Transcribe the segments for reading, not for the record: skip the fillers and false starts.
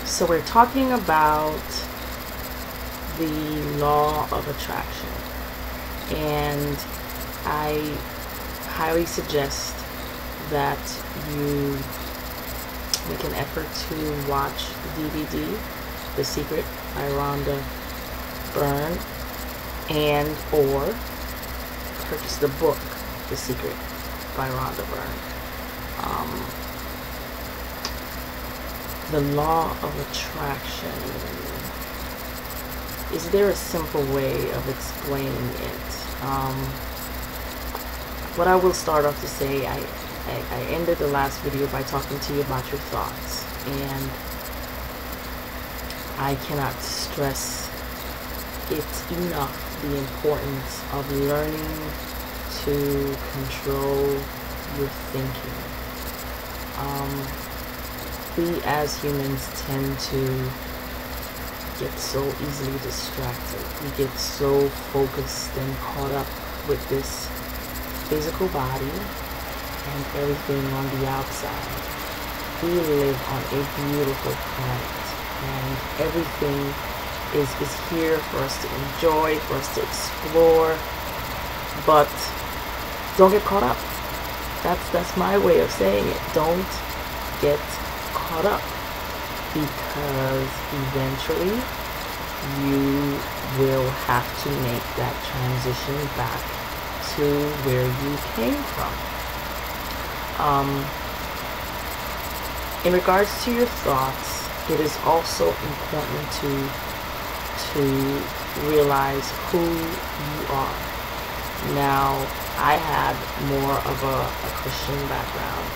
So we're talking about the law of attraction, and I highly suggest that you make an effort to watch the DVD The Secret by Rhonda Byrne, and or purchase the book The Secret by Rhonda Byrne. The law of attraction. Is there a simple way of explaining it? What I will start off to say, I ended the last video by talking to you about your thoughts, and I cannot stress it enough, the importance of learning to control your thinking. We as humans tend to get so easily distracted. We get so focused and caught up with this physical body and everything on the outside. We live on a beautiful planet, and everything is here for us to enjoy, for us to explore, but don't get caught up. That's my way of saying it. Don't get caught up, because eventually you will have to make that transition back to where you came from. In regards to your thoughts, it is also important to realize who you are. Now, I had more of a Christian background,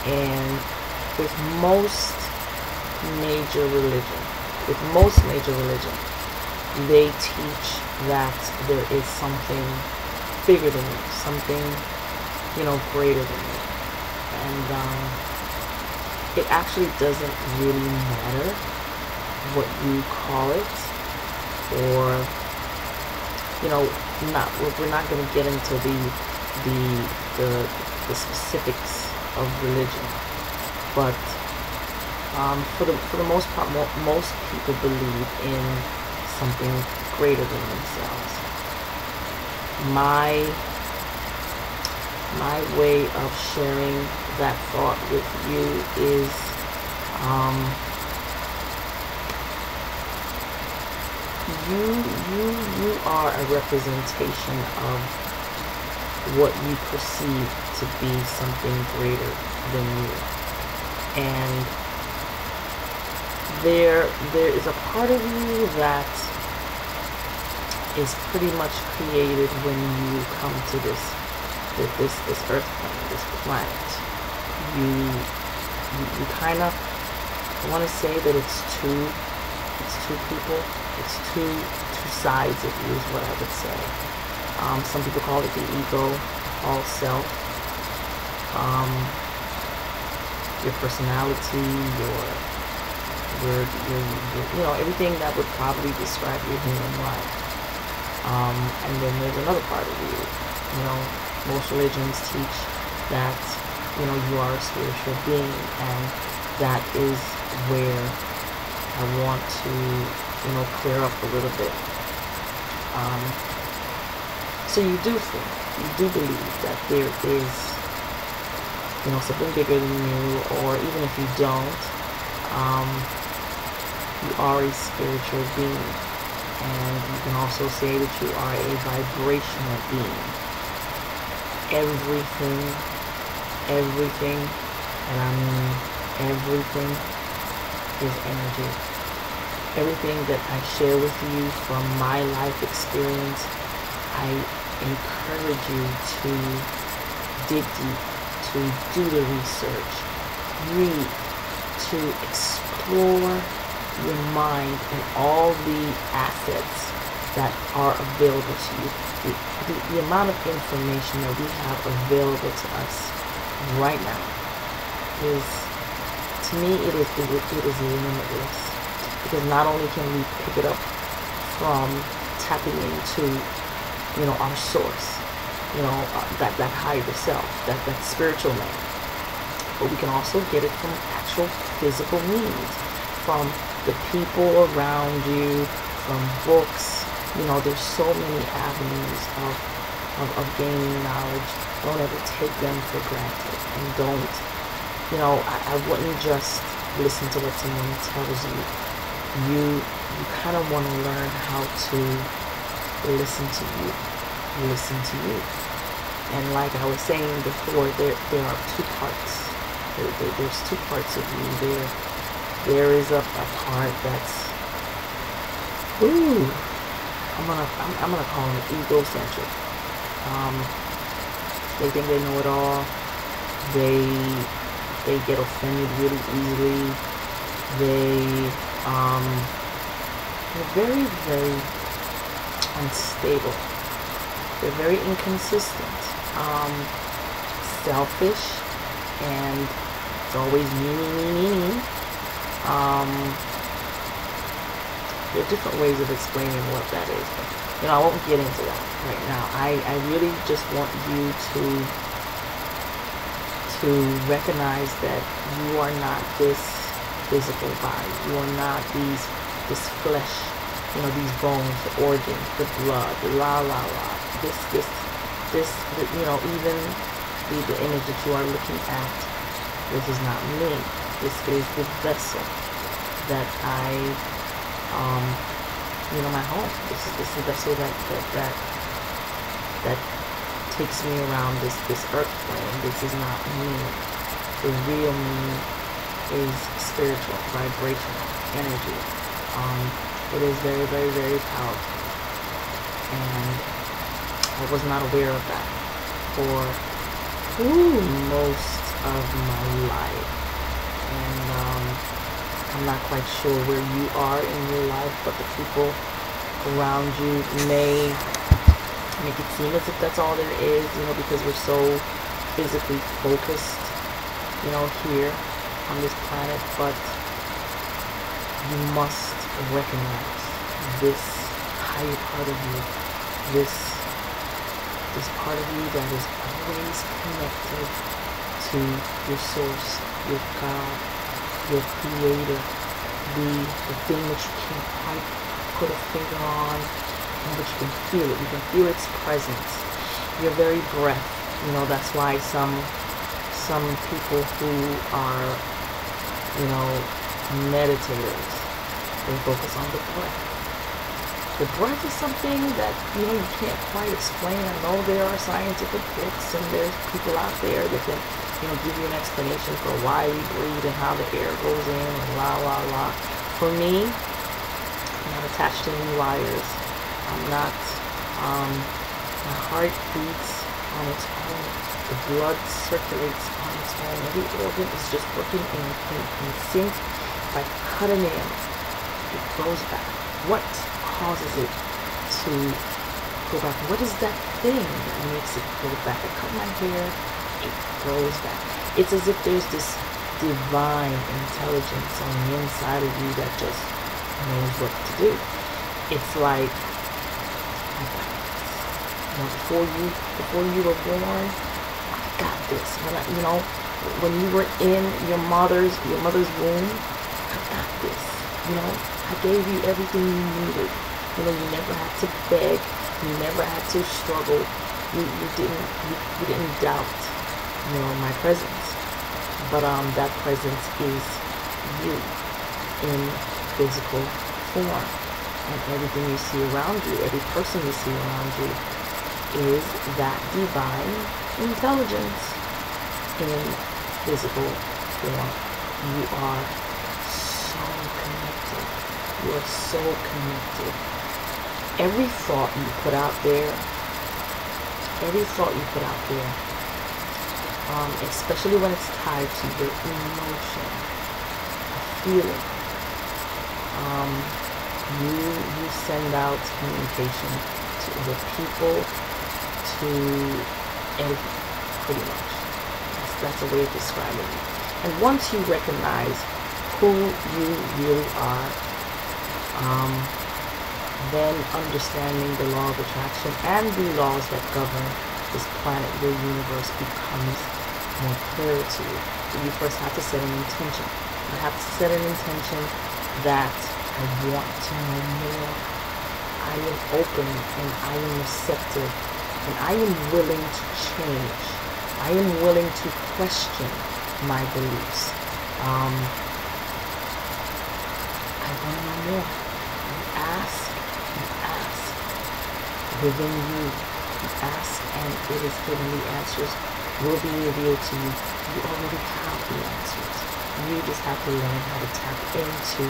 and with most major religion, they teach that there is something bigger than you, something, greater than you. And it actually doesn't really matter what you call it, or, we're not going to get into the specifics of religion. But for the most part, most people believe in something greater than themselves. My way of sharing that thought with you is you are a representation of what you perceive to be something greater than you. And there is a part of you that is pretty much created when you come to this earth plane, this planet. You kind of, I want to say that it's two people, it's two sides of you is what I would say. Some people call it the ego, all self. Your personality, your everything that would probably describe your human life. And then there's another part of you. Most religions teach that, you are a spiritual being, and that is where I want to, clear up a little bit. So you do believe that there is, something bigger than you, or even if you don't, you are a spiritual being, and you can also say that you are a vibrational being. Everything, and I mean everything, is energy. Everything that I share with you from my life experience, I encourage you to dig deep, to do the research, read, to explore your mind and all the assets that are available to you. The amount of information that we have available to us right now is, to me, it is limitless. Because not only can we pick it up from tapping into, our source, that higher self, that spiritual man, but we can also get it from actual physical means. from the people around you, from books. You know, there's so many avenues of gaining knowledge. Don't ever take them for granted. And don't, you know, I wouldn't just listen to what someone tells you. You kind of want to learn how to listen to you. Listen to you. And like I was saying before, there are two parts. There's two parts of you. There is a part that's, I'm gonna call it egocentric. They think they know it all. They get offended really easily. They're very, very unstable. They're very inconsistent. Selfish, and it's always me. There are different ways of explaining what that is, but you know, I won't get into that right now. I really just want you to recognize that you are not this physical body. You are not this flesh, you know, these bones, the organs, the blood, the this, you know, even the image that you are looking at, this is not me. This is the vessel that you know, my home. This is the vessel that takes me around this earth plane. This is not me. The real me is spiritual, vibrational, energy. It is very, very, very powerful. And I was not aware of that for most of my life. And I'm not quite sure where you are in your life, but the people around you may make it seem as if that's all there is, you know, because we're so physically focused, you know, here on this planet. But you must recognize this higher part of you, this part of you that is always connected to your source, your God, your creator, the thing that you can't quite put a finger on, but you can feel it. You can feel its presence. Your very breath. You know, that's why some people who are, you know, meditators, they focus on the breath. The breath is something that, you know, you can't quite explain. I know there are scientific books and there's people out there that can, you know, give you an explanation for why we breathe and how the air goes in and la. For me, I'm not attached to any wires. I'm not, my heart beats on its own. The blood circulates on its own. Every organ is just working in sync. If I cut a nail, it grows back. What causes it to go back? What is that thing that makes it grow back? I cut my hair, it grows back. It's as if there's this divine intelligence on the inside of you that just knows what to do. It's like, I got this. You know, before you were born, I got this. You know, when you were in your mother's womb, I got this. You know, I gave you everything you needed. You know, you never had to beg. You never had to struggle. You didn't doubt, you know, my presence. But that presence is you in physical form. And everything you see around you, every person you see around you, is that divine intelligence in physical form. You are so connected. You are so connected. Every thought you put out there, especially when it's tied to your emotion, a feeling, you send out communication to other people, to everything, pretty much. That's a way of describing it. And once you recognize who you really are, then understanding the law of attraction and the laws that govern this planet, your universe, becomes more clear to you. But you first have to set an intention. You have to set an intention that I want to know more. I am open and I am receptive and I am willing to change. I am willing to question my beliefs. I want to know more. You ask within you. You ask and it is given. The answers will be revealed to you. You already have the answers. You just have to learn how to tap into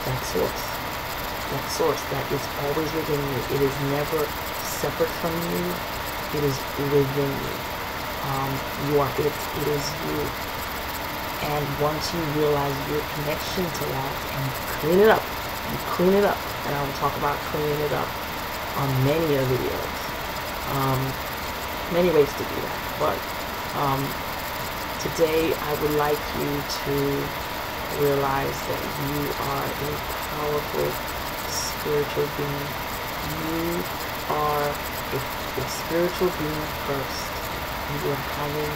that source. That source that is always within you. It is never separate from you. It is within you. You are it. It is you. And once you realize your connection to that and clean it up, you clean it up. And I will talk about cleaning it up on many of the videos. Many ways to do that. But today I would like you to realize that you are a powerful spiritual being. You are a spiritual being first. You are having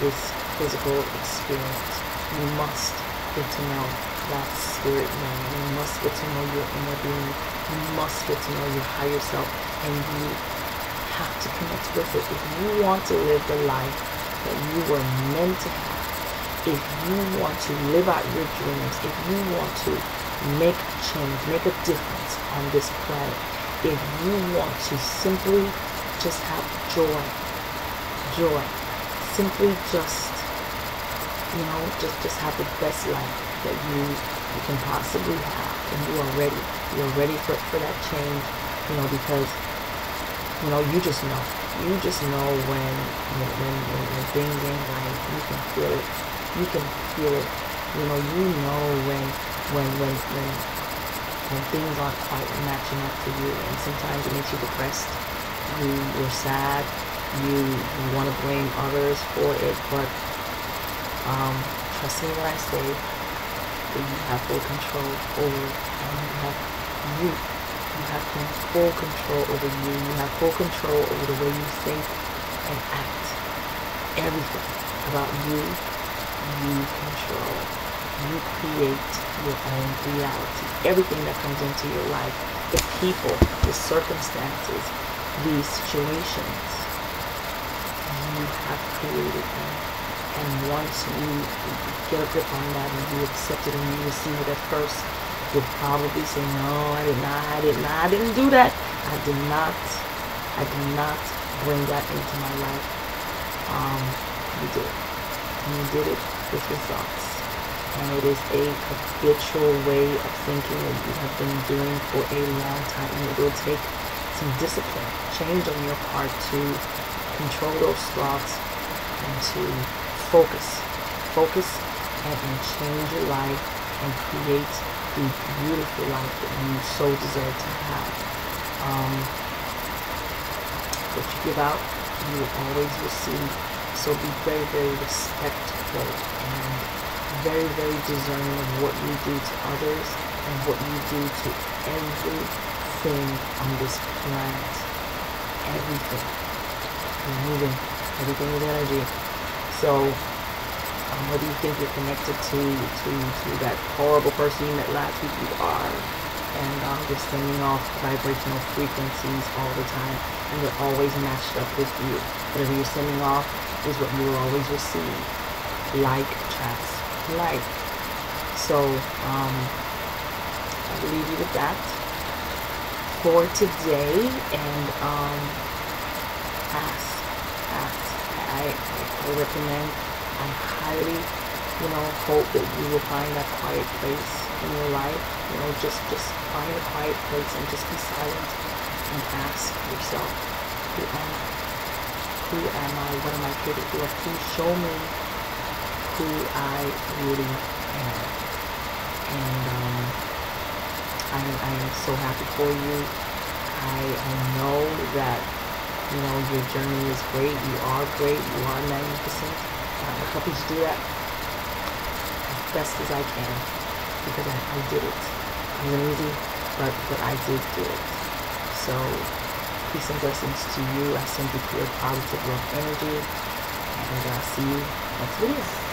this physical experience. You must get to know that spirit man. You must get to know your inner being. You must get to know your higher self. And you have to connect with it. If you want to live the life that you were meant to have, if you want to live out your dreams, if you want to make change, make a difference on this planet, if you want to simply just have joy, simply just, just have the best life that you can possibly have, and you're ready for that change, because you just know when things ain't right. You can feel it. When things aren't quite matching up to you, and sometimes it makes you depressed. You're sad. You want to blame others for it, but trust me when I say that you have full control over, and you have full control over you. You have full control over the way you think and act. Everything about you control. You create your own reality. Everything that comes into your life, the people, the circumstances, the situations, you have created them. And once you get a grip on that and you accept it and you receive it at first, you'll probably say, no, I didn't do that. I did not bring that into my life. You did. And you did it with your thoughts. And it is a habitual way of thinking that you have been doing for a long time. And it will take some discipline, change on your part to control those thoughts and to focus and change your life and create the beautiful life that you so deserve to have. What you give out, you will always receive. So be very, very respectful and very, very discerning of what you do to others and what you do to everything on this planet. Everything. You're moving. Everything is energy. So whether you think you're connected to that horrible person you met last week, you are. And you're sending off vibrational frequencies all the time, and they're always matched up with you. Whatever you're sending off is what you will always receive. Like attracts like. So I will leave you with that for today, and ask. I recommend, I highly, hope that you will find that quiet place in your life. Just find a quiet place and just be silent and ask yourself, who am I? Who am I? What am I here to do? Please show me who I really am. And I am so happy for you. I know that your journey is great. You are great. You are magnificent. I help you to do that as best as I can, because I did it. It wasn't easy, but I did do it. So peace and blessings to you. I send you pure positive love energy, and I'll see you next video.